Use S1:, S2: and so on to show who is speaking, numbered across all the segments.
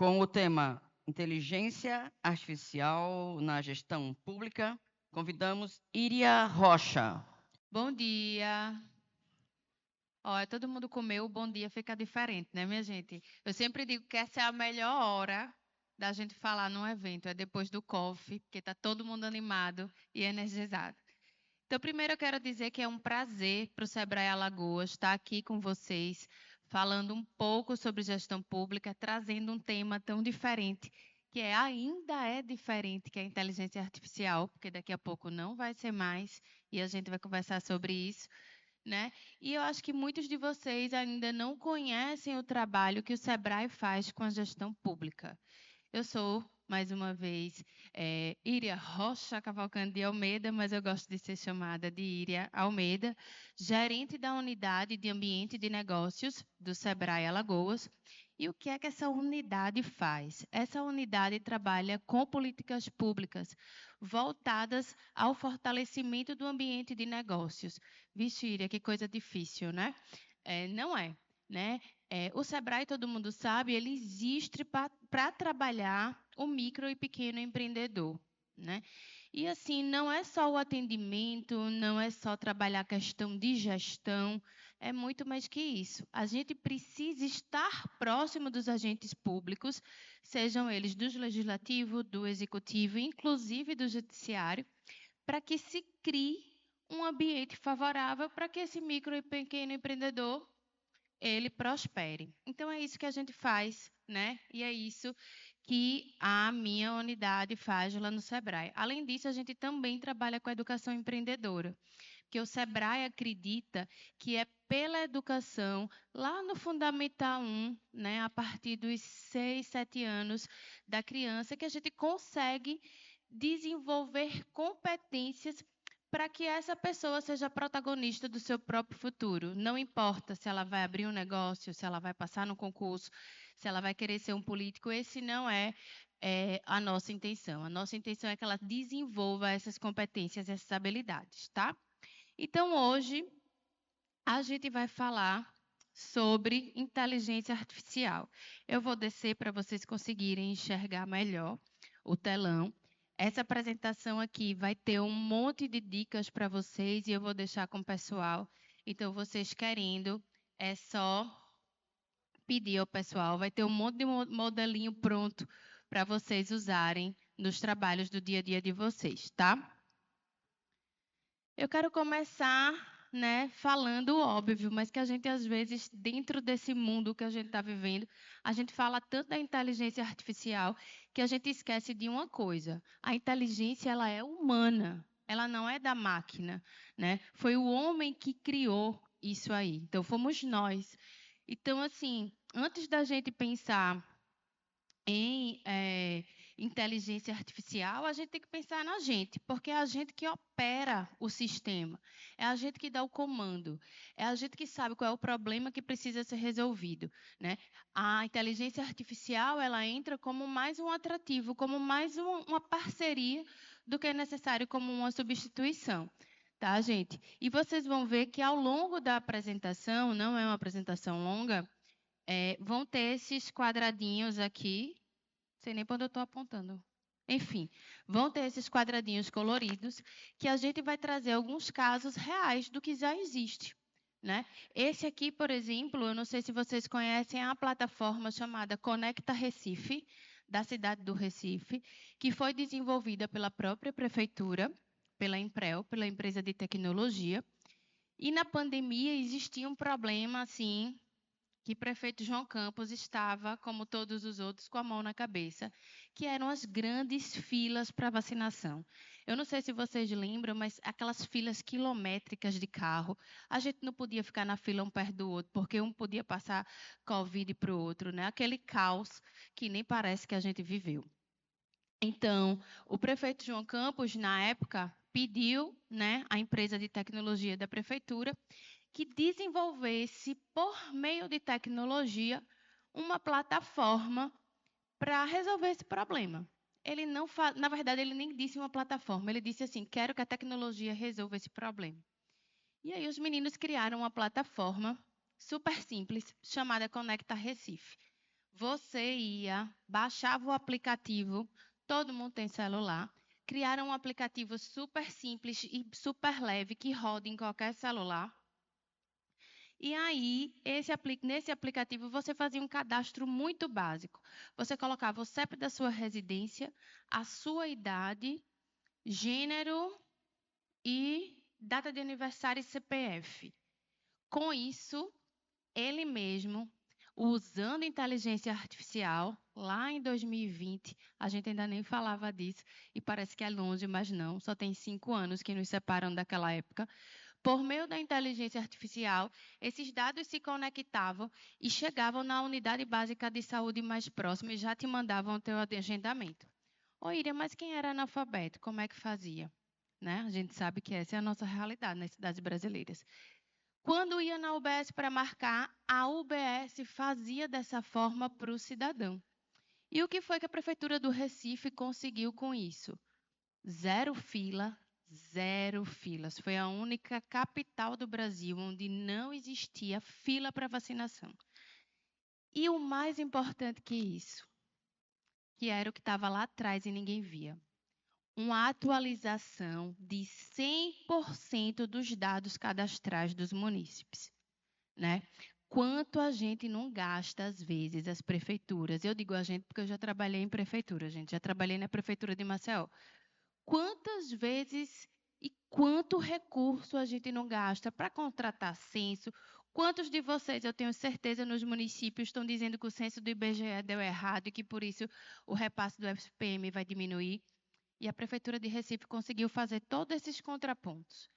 S1: Com o tema Inteligência Artificial na Gestão Pública, convidamos Iria Rocha.
S2: Bom dia. Olha, todo mundo comeu, o bom dia fica diferente, né, minha gente? Eu sempre digo que essa é a melhor hora da gente falar num evento, é depois do coffee, porque está todo mundo animado e energizado. Então, primeiro eu quero dizer que é um prazer para o Sebrae Alagoas estar aqui com vocês, falando um pouco sobre gestão pública, trazendo um tema tão diferente, que ainda é diferente que a inteligência artificial, porque daqui a pouco não vai ser mais, e a gente vai conversar sobre isso, né? E eu acho que muitos de vocês ainda não conhecem o trabalho que o Sebrae faz com a gestão pública. Eu sou, mais uma vez, Iria Rocha Cavalcante de Almeida, mas eu gosto de ser chamada de Iria Almeida, gerente da Unidade de Ambiente de Negócios do Sebrae Alagoas. E o que é que essa unidade faz? Essa unidade trabalha com políticas públicas voltadas ao fortalecimento do ambiente de negócios. Vixe, Iria, que coisa difícil, né? Não é, né? O Sebrae, todo mundo sabe, ele existe para trabalhar o micro e pequeno empreendedor, né? E assim, não é só o atendimento, não é só trabalhar a questão de gestão, é muito mais que isso. A gente precisa estar próximo dos agentes públicos, sejam eles do legislativo, do executivo, inclusive do judiciário, para que se crie um ambiente favorável para que esse micro e pequeno empreendedor ele prospere. Então, é isso que a gente faz, né? E é isso que a minha unidade faz lá no Sebrae. Além disso, a gente também trabalha com a educação empreendedora, porque o Sebrae acredita que é pela educação, lá no Fundamental 1, né, a partir dos 6, 7 anos da criança, que a gente consegue desenvolver competências para que essa pessoa seja protagonista do seu próprio futuro. Não importa se ela vai abrir um negócio, se ela vai passar no concurso, se ela vai querer ser um político, esse não é, a nossa intenção. A nossa intenção é que ela desenvolva essas competências, essas habilidades, tá? Então, hoje, a gente vai falar sobre inteligência artificial. Eu vou descer para vocês conseguirem enxergar melhor o telão. Essa apresentação aqui vai ter um monte de dicas para vocês e eu vou deixar com o pessoal. Então, vocês querendo, é só pedir ao pessoal. Vai ter um monte de modelinho pronto para vocês usarem nos trabalhos do dia a dia de vocês, tá? Eu quero começar, né, falando o óbvio, mas que a gente, às vezes, dentro desse mundo que a gente está vivendo, a gente fala tanto da inteligência artificial que a gente esquece de uma coisa. A inteligência, ela é humana, ela não é da máquina, né? Foi o homem que criou isso aí. Então, fomos nós. Então, assim, antes da gente pensar em inteligência artificial, a gente tem que pensar na gente, porque é a gente que opera o sistema, é a gente que dá o comando, é a gente que sabe qual é o problema que precisa ser resolvido, né? A inteligência artificial, ela entra como mais um atrativo, como mais uma parceria do que é necessário como uma substituição. Tá, gente? E vocês vão ver que ao longo da apresentação, não é uma apresentação longa, vão ter esses quadradinhos aqui, sei nem para onde eu estou apontando. Enfim, vão ter esses quadradinhos coloridos que a gente vai trazer alguns casos reais do que já existe. Né? Esse aqui, por exemplo, eu não sei se vocês conhecem a plataforma chamada Conecta Recife, da cidade do Recife, que foi desenvolvida pela própria prefeitura, pela Emprel, pela empresa de tecnologia. E na pandemia existia um problema assim que o prefeito João Campos estava, como todos os outros, com a mão na cabeça, que eram as grandes filas para vacinação. Eu não sei se vocês lembram, mas aquelas filas quilométricas de carro, a gente não podia ficar na fila um perto do outro, porque um podia passar Covid para o outro, né? Aquele caos que nem parece que a gente viveu. Então, o prefeito João Campos, na época, pediu, né, à empresa de tecnologia da prefeitura que desenvolvesse, por meio de tecnologia, uma plataforma para resolver esse problema. Ele não, na verdade, ele nem disse uma plataforma, ele disse assim: quero que a tecnologia resolva esse problema. E aí os meninos criaram uma plataforma super simples chamada Conecta Recife, você baixava o aplicativo, todo mundo tem celular, criaram um aplicativo super simples e super leve que roda em qualquer celular. E aí, nesse aplicativo, você fazia um cadastro muito básico. Você colocava o CEP da sua residência, a sua idade, gênero e data de aniversário e CPF. Com isso, ele mesmo, usando inteligência artificial, lá em 2020, a gente ainda nem falava disso, e parece que é longe, mas não, só tem 5 anos que nos separam daquela época. Por meio da inteligência artificial, esses dados se conectavam e chegavam na unidade básica de saúde mais próxima e já te mandavam o teu agendamento. Ô, Ira, mas quem era analfabeto, como é que fazia? Né? A gente sabe que essa é a nossa realidade nas cidades brasileiras. Quando ia na UBS para marcar, a UBS fazia dessa forma para o cidadão. E o que foi que a Prefeitura do Recife conseguiu com isso? Zero fila, zero filas. Foi a única capital do Brasil onde não existia fila para vacinação. E o mais importante que isso, que era o que estava lá atrás e ninguém via, uma atualização de 100% dos dados cadastrais dos munícipes, né? Quanto a gente não gasta, às vezes, as prefeituras. Eu digo a gente porque eu já trabalhei em prefeitura, gente. Já trabalhei na prefeitura de Maceió. Quantas vezes e quanto recurso a gente não gasta para contratar censo? Quantos de vocês, eu tenho certeza, nos municípios estão dizendo que o censo do IBGE deu errado e que, por isso, o repasse do FPM vai diminuir? E a Prefeitura de Recife conseguiu fazer todos esses contrapontos.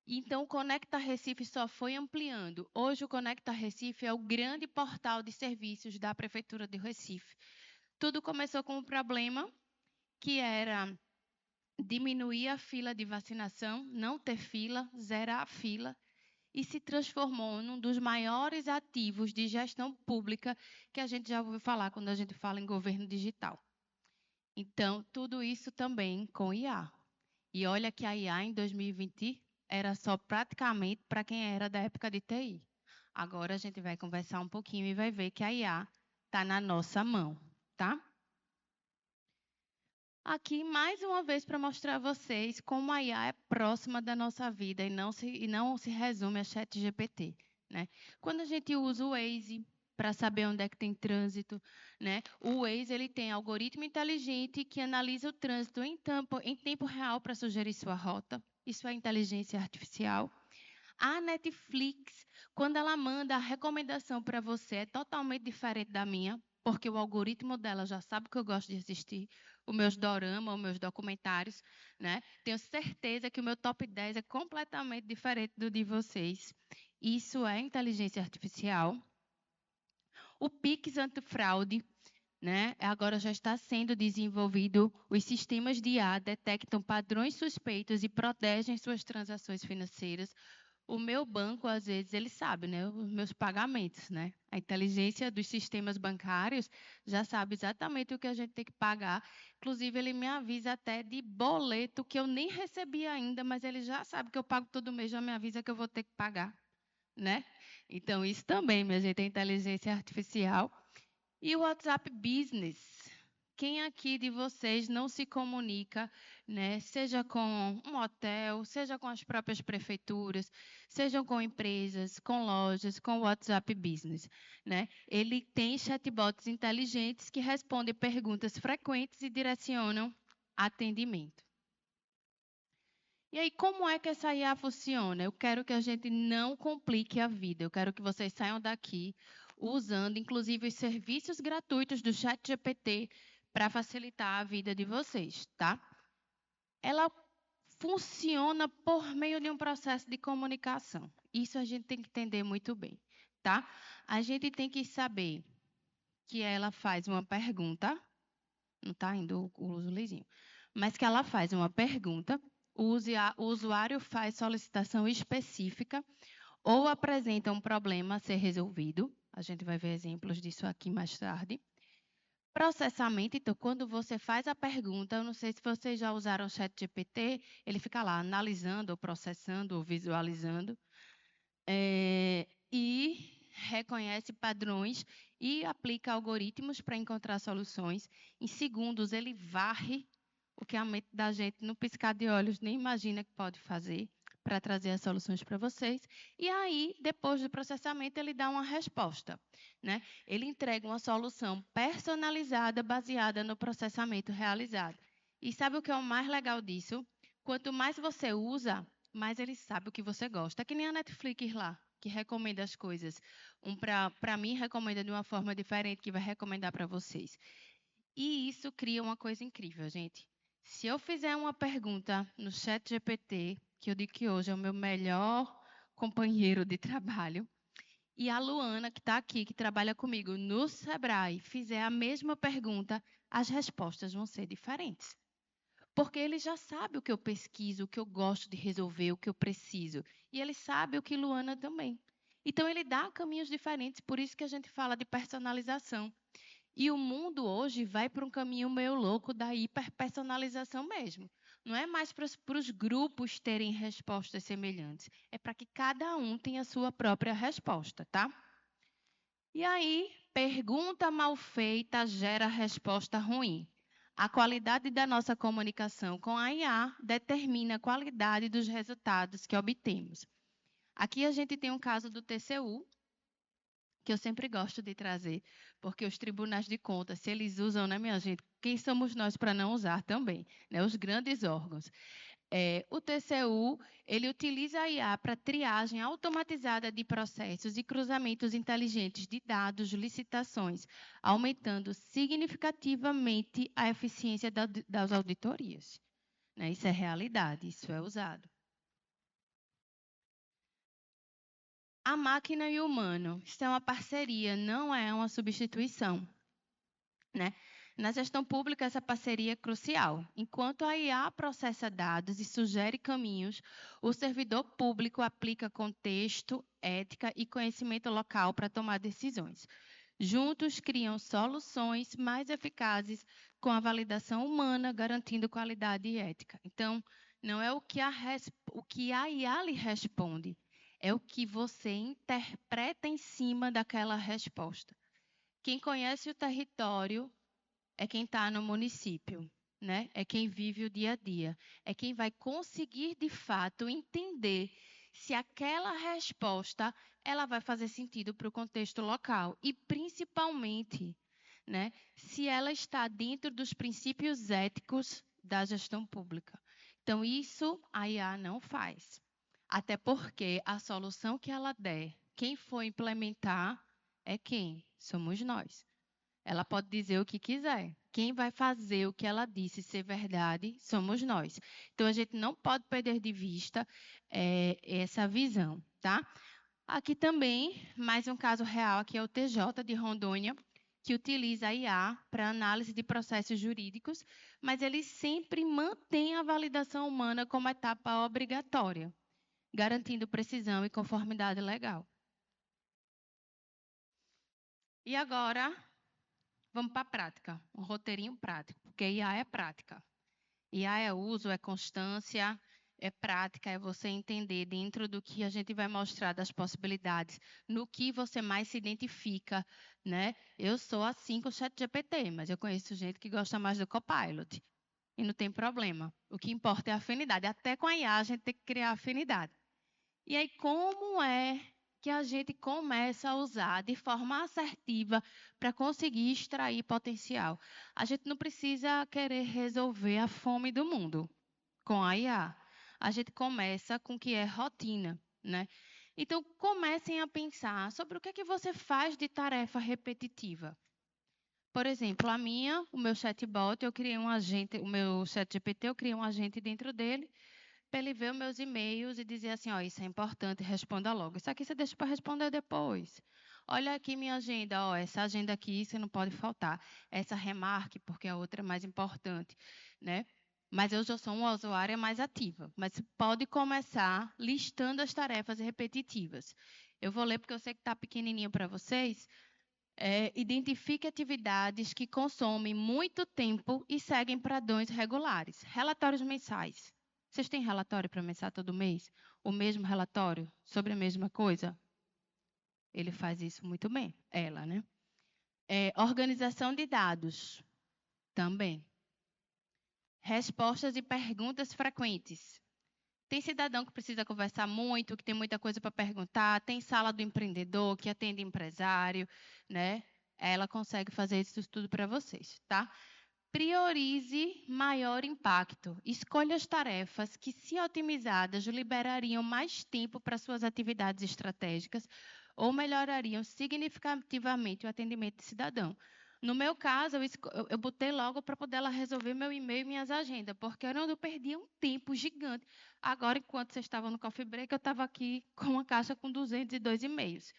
S2: Então, o Conecta Recife só foi ampliando. Hoje, o Conecta Recife é o grande portal de serviços da Prefeitura de Recife. Tudo começou com um problema que era diminuir a fila de vacinação, não ter fila, zerar a fila, e se transformou num dos maiores ativos de gestão pública que a gente já ouviu falar quando a gente fala em governo digital. Então, tudo isso também com IA. E olha que a IA em 2020 era só praticamente para quem era da época de TI. Agora a gente vai conversar um pouquinho e vai ver que a IA está na nossa mão, tá? Aqui, mais uma vez, para mostrar a vocês como a IA é próxima da nossa vida e não se resume a ChatGPT, né? Quando a gente usa o Waze para saber onde é que tem trânsito, né? O Waze ele tem algoritmo inteligente que analisa o trânsito em tempo real para sugerir sua rota. Isso é inteligência artificial. A Netflix, quando ela manda a recomendação para você, é totalmente diferente da minha, porque o algoritmo dela já sabe que eu gosto de assistir os meus doramas, os meus documentários, né? Tenho certeza que o meu top 10 é completamente diferente do de vocês. Isso é inteligência artificial. O Pix antifraude, né? Agora já está sendo desenvolvido. Os sistemas de IA detectam padrões suspeitos e protegem suas transações financeiras. O meu banco, às vezes, ele sabe, né, os meus pagamentos, né? A inteligência dos sistemas bancários já sabe exatamente o que a gente tem que pagar. Inclusive, ele me avisa até de boleto que eu nem recebi ainda, mas ele já sabe que eu pago todo mês, já me avisa que eu vou ter que pagar, né? Então, isso também, minha gente, é inteligência artificial. E o WhatsApp Business. Quem aqui de vocês não se comunica, né, seja com um hotel, seja com as próprias prefeituras, seja com empresas, com lojas, com o WhatsApp Business, né? Ele tem chatbots inteligentes que respondem perguntas frequentes e direcionam atendimento. E aí, como é que essa IA funciona? Eu quero que a gente não complique a vida. Eu quero que vocês saiam daqui usando, inclusive, os serviços gratuitos do ChatGPT para facilitar a vida de vocês, tá? Ela funciona por meio de um processo de comunicação. Isso a gente tem que entender muito bem, tá? A gente tem que saber que ela faz uma pergunta, não está indo o luzinho, mas que ela faz uma pergunta, o usuário faz solicitação específica ou apresenta um problema a ser resolvido. A gente vai ver exemplos disso aqui mais tarde. Processamento, então, quando você faz a pergunta, eu não sei se vocês já usaram o ChatGPT, ele fica lá analisando, ou processando, ou visualizando. E reconhece padrões e aplica algoritmos para encontrar soluções. Em segundos, ele varre o que a mente da gente, no piscar de olhos, nem imagina que pode fazer para trazer as soluções para vocês. E aí, depois do processamento, ele dá uma resposta, né? Ele entrega uma solução personalizada, baseada no processamento realizado. E sabe o que é o mais legal disso? Quanto mais você usa, mais ele sabe o que você gosta. É que nem a Netflix lá, que recomenda as coisas. Para mim, recomenda de uma forma diferente, que vai recomendar para vocês. E isso cria uma coisa incrível, gente. Se eu fizer uma pergunta no chat GPT, que eu digo que hoje é o meu melhor companheiro de trabalho, e a Luana, que está aqui, que trabalha comigo no Sebrae, fizer a mesma pergunta, as respostas vão ser diferentes. Porque ele já sabe o que eu pesquiso, o que eu gosto de resolver, o que eu preciso. E ele sabe o que Luana também. Então, ele dá caminhos diferentes, por isso que a gente fala de personalização. E o mundo hoje vai para um caminho meio louco da hiperpersonalização mesmo. Não é mais para os grupos terem respostas semelhantes, é para que cada um tenha a sua própria resposta, tá? E aí, pergunta mal feita gera resposta ruim. A qualidade da nossa comunicação com a IA determina a qualidade dos resultados que obtemos. Aqui a gente tem um caso do TCU, que eu sempre gosto de trazer, porque os tribunais de contas, se eles usam, né, minha gente, quem somos nós para não usar também, né, os grandes órgãos. O TCU, ele utiliza a IA para triagem automatizada de processos e cruzamentos inteligentes de dados, licitações, aumentando significativamente a eficiência das auditorias. Né? Isso é realidade, isso é usado. A máquina e o humano, isso é uma parceria, não é uma substituição. Né? Na gestão pública, essa parceria é crucial. Enquanto a IA processa dados e sugere caminhos, o servidor público aplica contexto, ética e conhecimento local para tomar decisões. Juntos, criam soluções mais eficazes com a validação humana, garantindo qualidade e ética. Então, não é o que a IA lhe responde, é o que você interpreta em cima daquela resposta. Quem conhece o território é quem está no município, né? É quem vive o dia a dia. É quem vai conseguir, de fato, entender se aquela resposta ela vai fazer sentido para o contexto local. E, principalmente, né, se ela está dentro dos princípios éticos da gestão pública. Então, isso a IA não faz. Até porque a solução que ela der, quem for implementar é quem? Somos nós. Ela pode dizer o que quiser. Quem vai fazer o que ela disse ser verdade somos nós. Então, a gente não pode perder de vista essa visão, tá? Aqui também, mais um caso real, aqui é o TJ de Rondônia, que utiliza a IA para análise de processos jurídicos, mas ele sempre mantém a validação humana como etapa obrigatória, garantindo precisão e conformidade legal. E agora, vamos para a prática, um roteirinho prático, porque IA é prática. IA é uso, é constância, é prática, é você entender dentro do que a gente vai mostrar das possibilidades, no que você mais se identifica, né? Eu sou assim com o ChatGPT, mas eu conheço gente que gosta mais do Copilot. E não tem problema. O que importa é a afinidade. Até com a IA a gente tem que criar afinidade. E aí, como é que a gente começa a usar de forma assertiva para conseguir extrair potencial? A gente não precisa querer resolver a fome do mundo com a IA. A gente começa com o que é rotina, né? Então, comecem a pensar sobre o que é que você faz de tarefa repetitiva. Por exemplo, o meu chatbot, eu criei um agente, o meu ChatGPT, eu criei um agente dentro dele para ele ver os meus e-mails e dizer assim, ó, isso é importante, responda logo. Isso aqui você deixa para responder depois. Olha aqui minha agenda, ó, essa agenda aqui você não pode faltar. Essa remarque, porque a outra é mais importante, né? Mas eu já sou uma usuária mais ativa. Mas você pode começar listando as tarefas repetitivas. Eu vou ler porque eu sei que está pequenininho para vocês. Identifique atividades que consomem muito tempo e seguem padrões regulares. Relatórios mensais. Vocês têm relatório para mensal todo mês? O mesmo relatório sobre a mesma coisa? Ele faz isso muito bem, ela, né? Organização de dados, também. Respostas e perguntas frequentes. Tem cidadão que precisa conversar muito, que tem muita coisa para perguntar, tem sala do empreendedor, que atende empresário, né? Ela consegue fazer isso tudo para vocês, tá? Priorize maior impacto. Escolha as tarefas que, se otimizadas, liberariam mais tempo para suas atividades estratégicas ou melhorariam significativamente o atendimento de cidadão. No meu caso, eu botei logo para poder ela resolver meu e-mail e minhas agendas, porque era onde eu perdia um tempo gigante. Agora, enquanto vocês estavam no coffee break, eu estava aqui com uma caixa com 202 e-mails.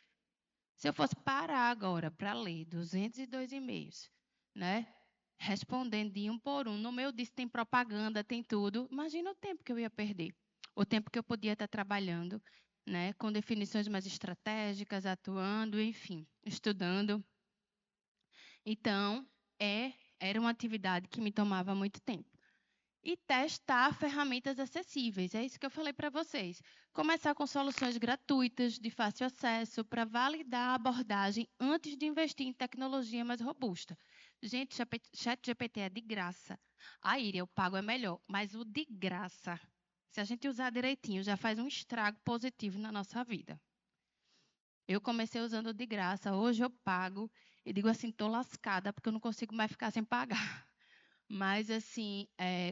S2: Se eu fosse parar agora para ler 202 e-mails, né? Respondendo de um por um, no meu disco tem propaganda, tem tudo. Imagina o tempo que eu ia perder. O tempo que eu podia estar trabalhando, né? Com definições mais estratégicas, atuando, enfim, estudando. Então, era uma atividade que me tomava muito tempo. E testar ferramentas acessíveis, é isso que eu falei para vocês. Começar com soluções gratuitas, de fácil acesso, para validar a abordagem antes de investir em tecnologia mais robusta. Gente, ChatGPT é de graça. A Iria, o pago é melhor, mas o de graça, se a gente usar direitinho, já faz um estrago positivo na nossa vida. Eu comecei usando de graça, hoje eu pago e digo assim, estou lascada, porque eu não consigo mais ficar sem pagar. Mas, assim,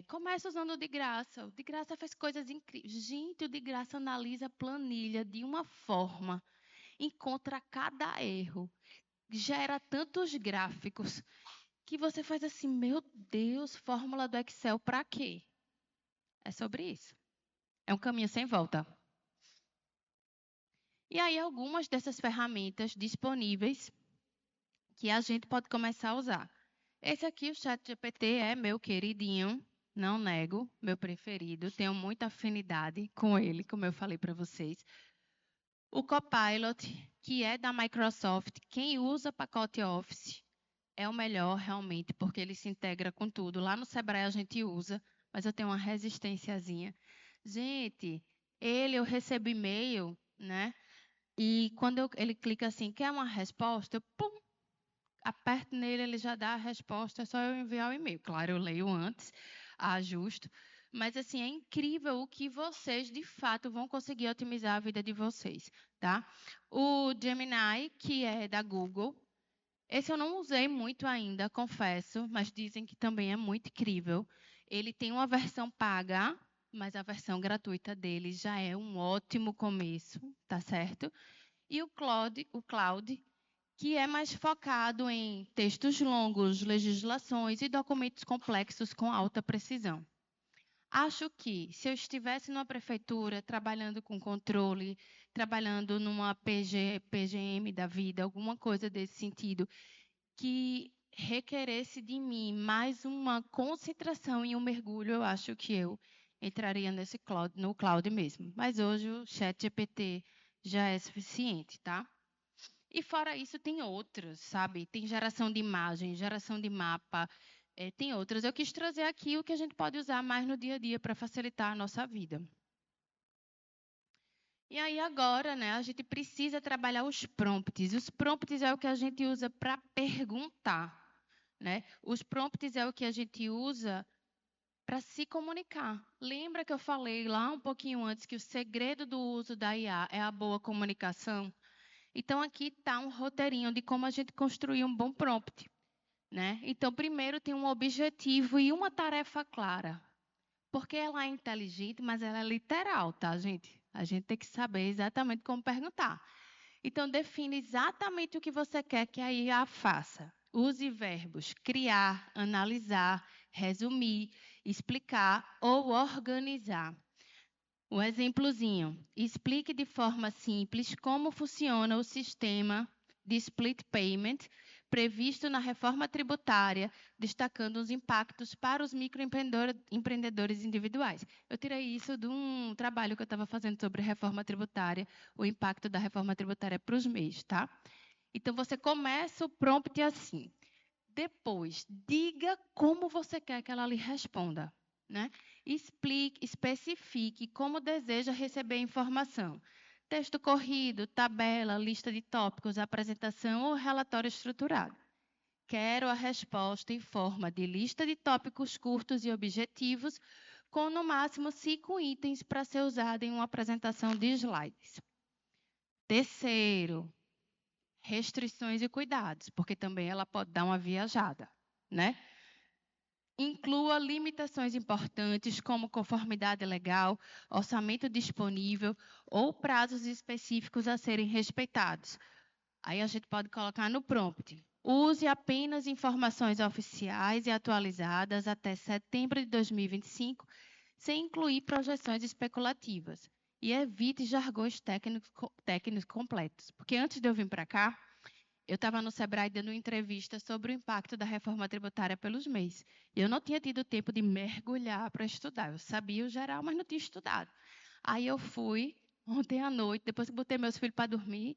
S2: começa usando o de graça. O de graça faz coisas incríveis. Gente, o de graça analisa a planilha de uma forma, encontra cada erro, gera tantos gráficos, que você faz assim, meu Deus, fórmula do Excel para quê? É sobre isso. É um caminho sem volta. E aí, algumas dessas ferramentas disponíveis que a gente pode começar a usar. Esse aqui, o ChatGPT, é meu queridinho, não nego, meu preferido. Tenho muita afinidade com ele, como eu falei para vocês. O Copilot, que é da Microsoft, quem usa pacote Office é o melhor realmente, porque ele se integra com tudo. Lá no Sebrae a gente usa, mas eu tenho uma resistênciazinha. Gente, eu recebo e-mail, né? E quando ele clica assim, quer uma resposta, eu pum, aperto nele, ele já dá a resposta, é só eu enviar o e-mail. Claro, eu leio antes, ajusto. Mas, assim, é incrível o que vocês, de fato, vão conseguir otimizar a vida de vocês, tá? O Gemini, que é da Google, esse eu não usei muito ainda, confesso, mas dizem que também é muito incrível. Ele tem uma versão paga, mas a versão gratuita dele já é um ótimo começo, tá certo? E o Cloud, que é mais focado em textos longos, legislações e documentos complexos com alta precisão. Acho que, se eu estivesse numa prefeitura trabalhando com controle, trabalhando numa PGM da vida, alguma coisa desse sentido, que requeresse de mim mais uma concentração e um mergulho, eu acho que eu entraria no cloud mesmo. Mas hoje o ChatGPT já é suficiente, tá? E fora isso, tem outros, sabe? Tem geração de imagem, geração de mapa, tem outras. Eu quis trazer aqui o que a gente pode usar mais no dia a dia para facilitar a nossa vida. E aí agora, né, a gente precisa trabalhar os prompts. Os prompts é o que a gente usa para perguntar, né? Os prompts é o que a gente usa para se comunicar. Lembra que eu falei lá um pouquinho antes que o segredo do uso da IA é a boa comunicação? Então, aqui está um roteirinho de como a gente construir um bom prompt, né? Então, primeiro tem um objetivo e uma tarefa clara. Porque ela é inteligente, mas ela é literal, tá, gente? A gente tem que saber exatamente como perguntar. Então, define exatamente o que você quer que a IA faça. Use verbos criar, analisar, resumir, explicar ou organizar. Um exemplozinho. Explique de forma simples como funciona o sistema de split payment previsto na reforma tributária, destacando os impactos para os microempreendedores individuais. Eu tirei isso de um trabalho que eu estava fazendo sobre reforma tributária, o impacto da reforma tributária para os MEIs, tá? Então, você começa o prompt assim. Depois, diga como você quer que ela lhe responda, né? Explique, especifique como deseja receber a informação. texto corrido, tabela, lista de tópicos, apresentação ou relatório estruturado. Quero a resposta em forma de lista de tópicos curtos e objetivos, com no máximo 5 itens para ser usado em uma apresentação de slides. Terceiro, restrições e cuidados, porque também ela pode dar uma viajada, né? Inclua limitações importantes como conformidade legal, orçamento disponível ou prazos específicos a serem respeitados. Aí a gente pode colocar no prompt. Use apenas informações oficiais e atualizadas até setembro de 2025, sem incluir projeções especulativas. E evite jargões técnicos completos. Porque antes de eu vir para cá, eu estava no Sebrae dando uma entrevista sobre o impacto da reforma tributária pelos MEIs. E eu não tinha tido tempo de mergulhar para estudar. Eu sabia o geral, mas não tinha estudado. Aí eu fui, ontem à noite, depois que botei meus filhos para dormir,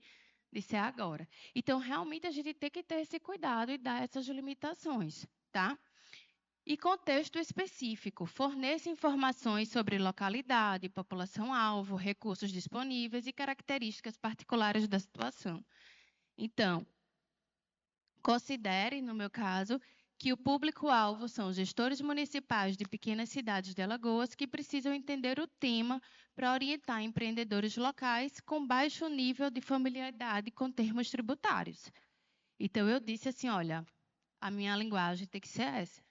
S2: disse, é agora. Então, realmente, a gente tem que ter esse cuidado e dar essas limitações, tá? E contexto específico. Forneça informações sobre localidade, população-alvo, recursos disponíveis e características particulares da situação. Então, considere, no meu caso, que o público-alvo são os gestores municipais de pequenas cidades de Alagoas que precisam entender o tema para orientar empreendedores locais com baixo nível de familiaridade com termos tributários. Então, eu disse assim, olha, a minha linguagem tem que ser essa.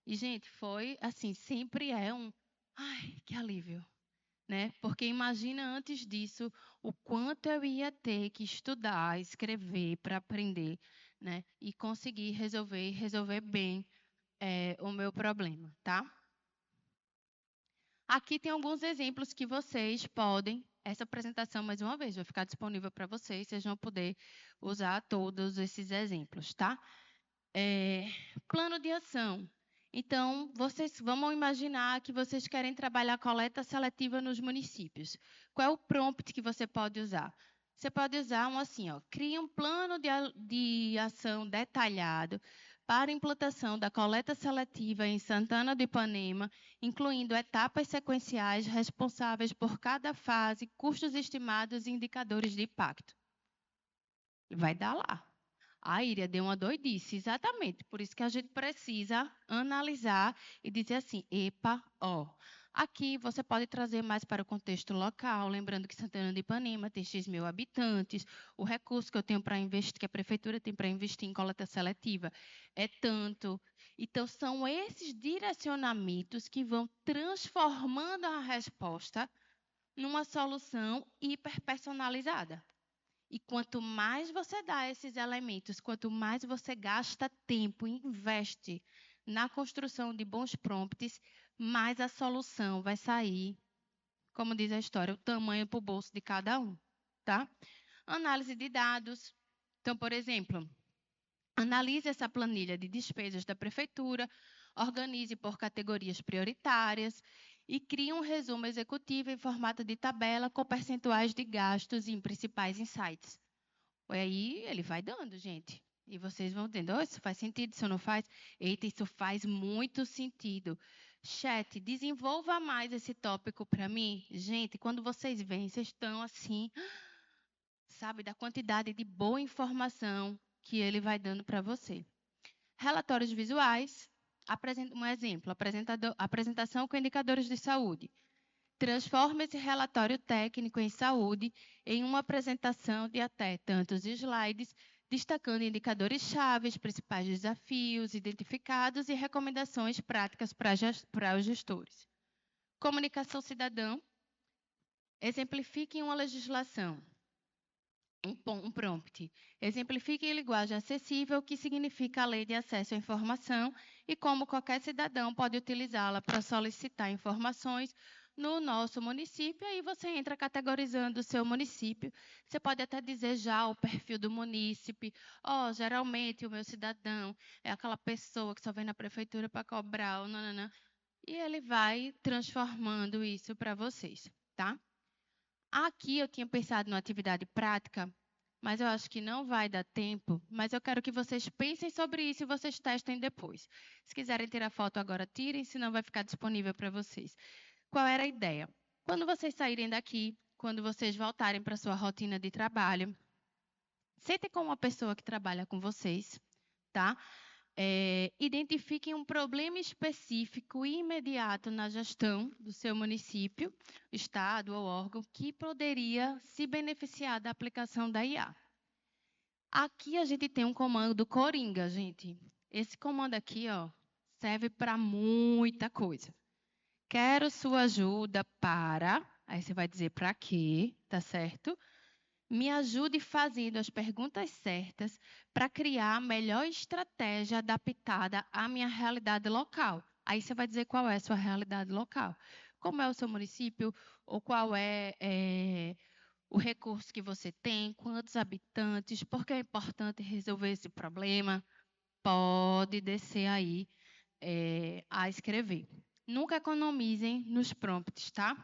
S2: E, gente, foi assim, sempre é um, ai, que alívio, né? Porque imagina antes disso o quanto eu ia ter que estudar, escrever para aprender, né? E conseguir resolver bem o meu problema, tá? Aqui tem alguns exemplos que vocês podem, essa apresentação, mais uma vez, vai ficar disponível para vocês vão poder usar todos esses exemplos, tá? Plano de ação. Então, vamos imaginar que vocês querem trabalhar coleta seletiva nos municípios. Qual é o prompt que você pode usar? Você pode usar crie um plano de ação detalhado para a implantação da coleta seletiva em Santana do Ipanema, incluindo etapas sequenciais responsáveis por cada fase, custos estimados e indicadores de impacto. Vai dar lá. A Iria deu uma doidice, exatamente. Por isso que a gente precisa analisar e dizer assim, epa, ó. Aqui você pode trazer mais para o contexto local, lembrando que Santana de Ipanema tem X mil habitantes, o recurso que eu tenho para investir, que a prefeitura tem para investir em coleta seletiva é tanto. Então, são esses direcionamentos que vão transformando a resposta numa solução hiperpersonalizada. E quanto mais você dá esses elementos, quanto mais você gasta tempo e investe na construção de bons prompts, mais a solução vai sair, como diz a história, o tamanho para o bolso de cada um, tá? Análise de dados. Então, por exemplo, analise essa planilha de despesas da prefeitura, organize por categorias prioritárias e crie um resumo executivo em formato de tabela com percentuais de gastos em principais insights. Aí ele vai dando, gente. E vocês vão dizendo, oh, isso faz sentido, isso não faz? Eita, isso faz muito sentido. Chat, desenvolva mais esse tópico para mim. Gente, quando vocês vêm, vocês estão assim, sabe, da quantidade de boa informação que ele vai dando para você. Relatórios visuais. Um exemplo, apresentação com indicadores de saúde. Transforma esse relatório técnico em saúde em uma apresentação de até tantos slides, destacando indicadores chaves, principais desafios identificados e recomendações práticas para os gestores. Comunicação cidadã. Exemplifique uma legislação. Um prompt. Exemplifique em linguagem acessível o que significa a Lei de Acesso à Informação e como qualquer cidadão pode utilizá-la para solicitar informações no nosso município. Aí você entra categorizando o seu município. Você pode até dizer já o perfil do munícipe. Geralmente o meu cidadão é aquela pessoa que só vem na prefeitura para cobrar. E ele vai transformando isso para vocês, tá? Aqui eu tinha pensado numa atividade prática, mas eu acho que não vai dar tempo. Mas eu quero que vocês pensem sobre isso e vocês testem depois. Se quiserem tirar foto agora, tirem, senão vai ficar disponível para vocês. Qual era a ideia? Quando vocês saírem daqui, quando vocês voltarem para a sua rotina de trabalho, sentem com uma pessoa que trabalha com vocês, tá? Identifiquem um problema específico e imediato na gestão do seu município, estado ou órgão que poderia se beneficiar da aplicação da IA. Aqui a gente tem um comando Coringa, gente. Esse comando aqui, ó, serve para muita coisa. Quero sua ajuda para... Aí você vai dizer para quê, tá certo? Me ajude fazendo as perguntas certas para criar a melhor estratégia adaptada à minha realidade local. Aí você vai dizer qual é a sua realidade local. Como é o seu município, ou qual é o recurso que você tem, quantos habitantes, por que é importante resolver esse problema. Pode descer aí a escrever. Nunca economizem nos prompts, tá?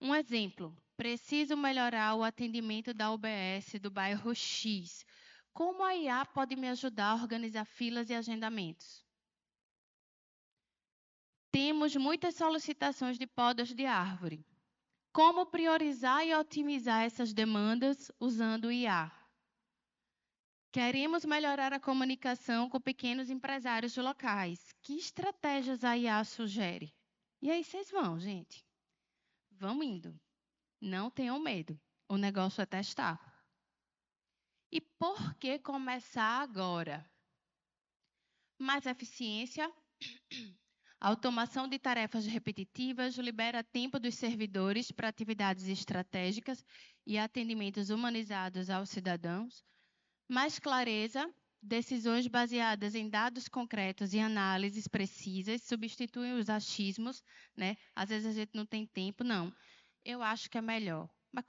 S2: Um exemplo. Preciso melhorar o atendimento da UBS do bairro X. Como a IA pode me ajudar a organizar filas e agendamentos? Temos muitas solicitações de podas de árvore. Como priorizar e otimizar essas demandas usando o IA? Queremos melhorar a comunicação com pequenos empresários locais. Que estratégias a IA sugere? E aí vocês vão, gente. Vão indo. Não tenham medo. O negócio é testar. E por que começar agora? Mais eficiência, automação de tarefas repetitivas, libera tempo dos servidores para atividades estratégicas e atendimentos humanizados aos cidadãos. Mais clareza, decisões baseadas em dados concretos e análises precisas, substituem os achismos, né? Às vezes a gente não tem tempo, não. Eu acho que é melhor. Mas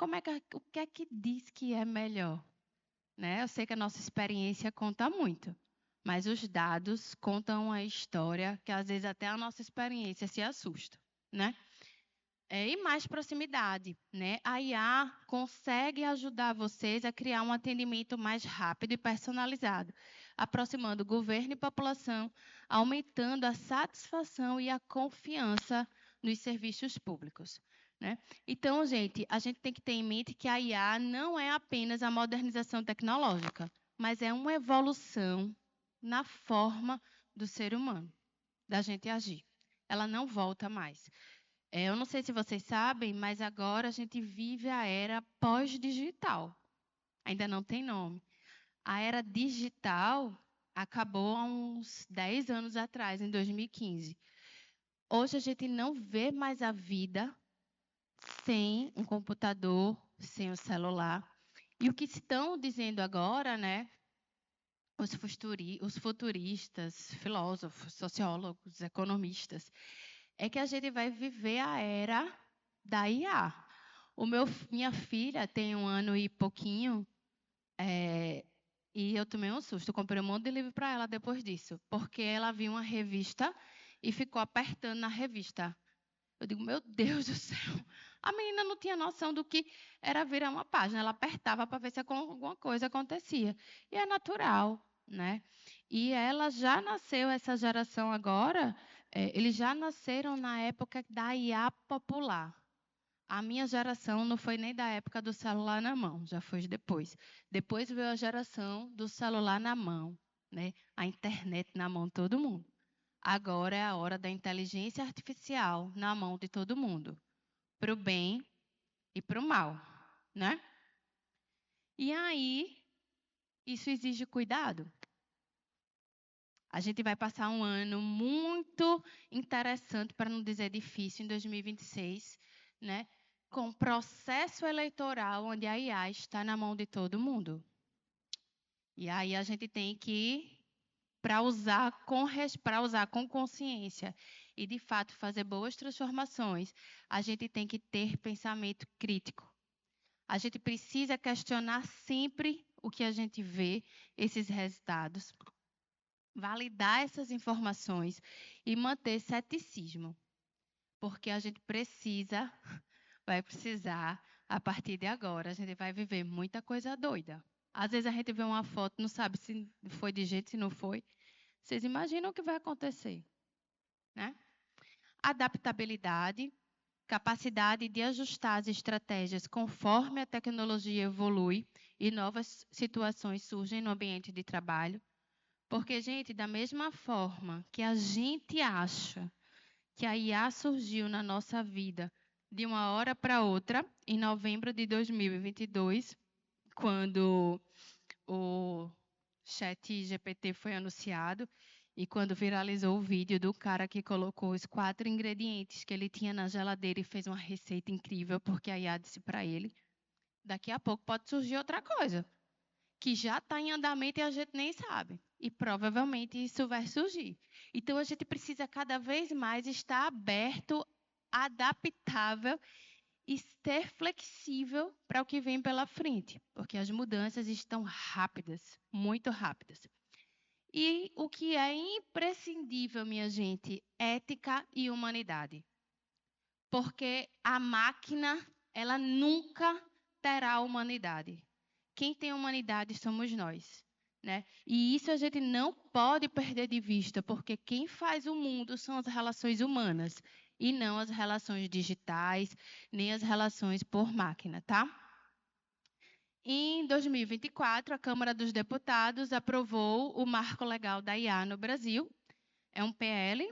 S2: o que é que diz que é melhor? Né? Eu sei que a nossa experiência conta muito, mas os dados contam a história que às vezes até a nossa experiência se assusta, né? E mais proximidade, né? A IA consegue ajudar vocês a criar um atendimento mais rápido e personalizado, aproximando governo e população, aumentando a satisfação e a confiança nos serviços públicos, né? Então, gente, a gente tem que ter em mente que a IA não é apenas a modernização tecnológica, mas é uma evolução na forma do ser humano, da gente agir. Ela não volta mais. Eu não sei se vocês sabem, mas agora a gente vive a era pós-digital. Ainda não tem nome. A era digital acabou há uns 10 anos atrás, em 2015. Hoje a gente não vê mais a vida sem um computador, sem o celular. E o que estão dizendo agora, né? Os futuristas, filósofos, sociólogos, economistas, é que a gente vai viver a era da IA. Minha filha tem 1 ano e pouquinho, e eu tomei um susto. Eu comprei um monte de livro para ela depois disso, porque ela viu uma revista e ficou apertando na revista. Eu digo, meu Deus do céu. A menina não tinha noção do que era virar uma página. Ela apertava para ver se alguma coisa acontecia. E é natural, né? E ela já nasceu, essa geração agora, eles já nasceram na época da IA popular. A minha geração não foi nem da época do celular na mão, já foi depois. Depois veio a geração do celular na mão, né? A internet na mão de todo mundo. Agora é a hora da inteligência artificial na mão de todo mundo, para o bem e para o mal, né? E aí, isso exige cuidado. A gente vai passar um ano muito interessante, para não dizer difícil, em 2026, né? Com processo eleitoral onde a IA está na mão de todo mundo. E aí a gente tem que, para usar com consciência e, de fato, fazer boas transformações, a gente tem que ter pensamento crítico. A gente precisa questionar sempre o que a gente vê, esses resultados, validar essas informações e manter ceticismo. Porque a gente vai precisar, a partir de agora, a gente vai viver muita coisa doida. Às vezes a gente vê uma foto, não sabe se foi de jeito, se não foi. Vocês imaginam o que vai acontecer, né? Adaptabilidade. capacidade de ajustar as estratégias conforme a tecnologia evolui e novas situações surgem no ambiente de trabalho. Porque, gente, da mesma forma que a gente acha que a IA surgiu na nossa vida de uma hora para outra, em novembro de 2022, quando o ChatGPT foi anunciado e quando viralizou o vídeo do cara que colocou os 4 ingredientes que ele tinha na geladeira e fez uma receita incrível, porque a IA disse para ele, daqui a pouco pode surgir outra coisa, que já está em andamento e a gente nem sabe. E provavelmente isso vai surgir. Então, a gente precisa cada vez mais estar aberto, adaptável e ser flexível para o que vem pela frente, porque as mudanças estão rápidas, muito rápidas. E o que é imprescindível, minha gente, ética e humanidade. Porque a máquina, ela nunca terá humanidade. Quem tem humanidade somos nós, né? E isso a gente não pode perder de vista, porque quem faz o mundo são as relações humanas e não as relações digitais, nem as relações por máquina, tá? Em 2024, a Câmara dos Deputados aprovou o Marco Legal da IA no Brasil. É um PL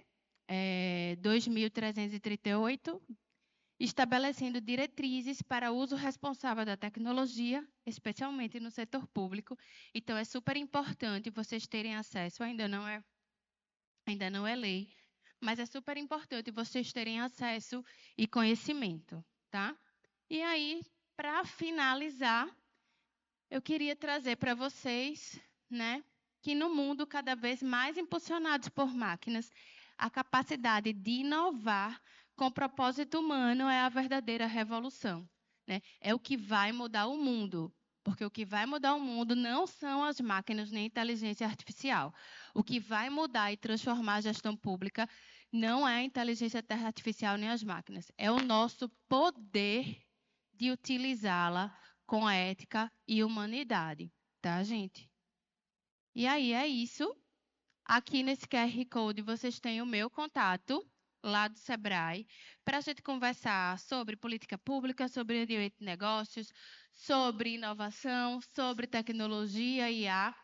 S2: 2338, estabelecendo diretrizes para uso responsável da tecnologia, especialmente no setor público. Então, é super importante vocês terem acesso, ainda não é lei, mas é super importante vocês terem acesso e conhecimento, tá? E aí, para finalizar, eu queria trazer para vocês, né, que no mundo cada vez mais impulsionados por máquinas, a capacidade de inovar com propósito humano é a verdadeira revolução, né? É o que vai mudar o mundo, porque o que vai mudar o mundo não são as máquinas nem a inteligência artificial. O que vai mudar e transformar a gestão pública não é a inteligência artificial nem as máquinas, é o nosso poder de utilizá-la com ética e humanidade, tá, gente? E aí é isso. Aqui nesse QR Code vocês têm o meu contato lá do Sebrae para a gente conversar sobre política pública, sobre direito de negócios, sobre inovação, sobre tecnologia e IA,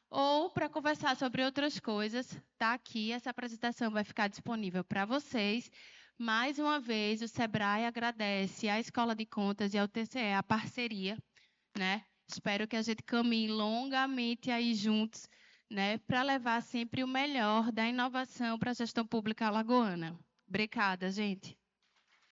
S2: ou para conversar sobre outras coisas, tá aqui. Essa apresentação vai ficar disponível para vocês. Mais uma vez, o Sebrae agradece à Escola de Contas e ao TCE a parceria, né? Espero que a gente caminhe longamente aí juntos, né, para levar sempre o melhor da inovação para a gestão pública alagoana. Obrigada, gente.